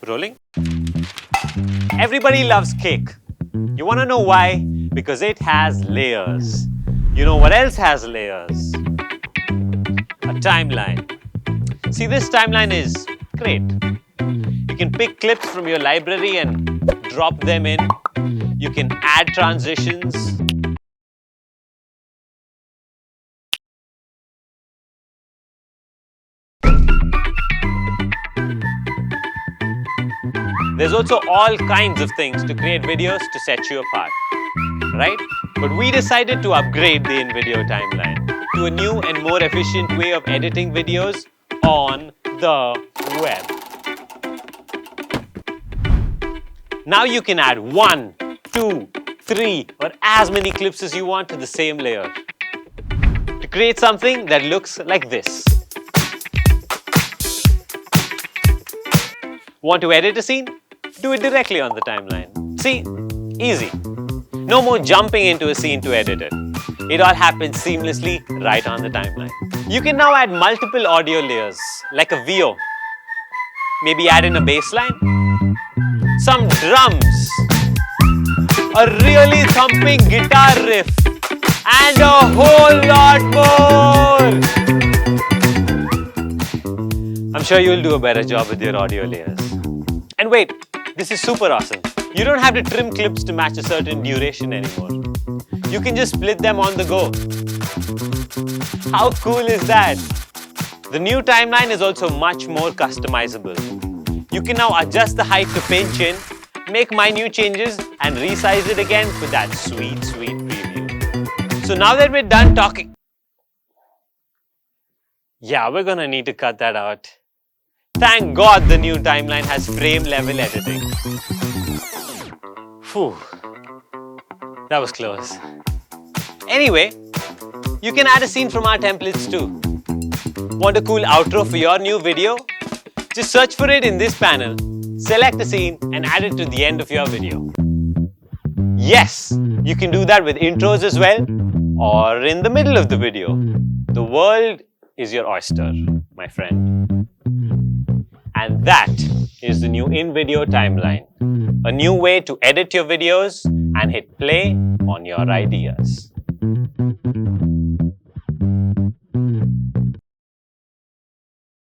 Rolling. Everybody loves cake. You want to know why? Because it has layers. You know what else has layers? A timeline. See, this timeline is great. You can pick clips from your library and drop them in. You can add transitions. There's also all kinds of things to create videos to set you apart, right? But we decided to upgrade the InVideo timeline to a new and more efficient way of editing videos on the web. Now you can add 1, 2, 3 or as many clips as you want to the same layer to create something that looks like this. Want to edit a scene? Do it directly on the timeline. See? Easy. No more jumping into a scene to edit it. It all happens seamlessly right on the timeline. You can now add multiple audio layers, like a VO. Maybe add in a bass line, some drums, a really thumping guitar riff, and a whole lot more. I'm sure you'll do a better job with your audio layers. And wait, this is super awesome. You don't have to trim clips to match a certain duration anymore. You can just split them on the go. How cool is that? The new timeline is also much more customizable. You can now adjust the height to pinch in, make minute changes, and resize it again for that sweet, sweet preview. So now that we're done talking... Yeah, we're gonna need to cut that out. Thank God the new timeline has frame-level editing. Phew, that was close. Anyway, you can add a scene from our templates too. Want a cool outro for your new video? Just search for it in this panel, select a scene and add it to the end of your video. Yes, you can do that with intros as well or in the middle of the video. The world is your oyster, my friend. And that is the new InVideo timeline. A new way to edit your videos and hit play on your ideas.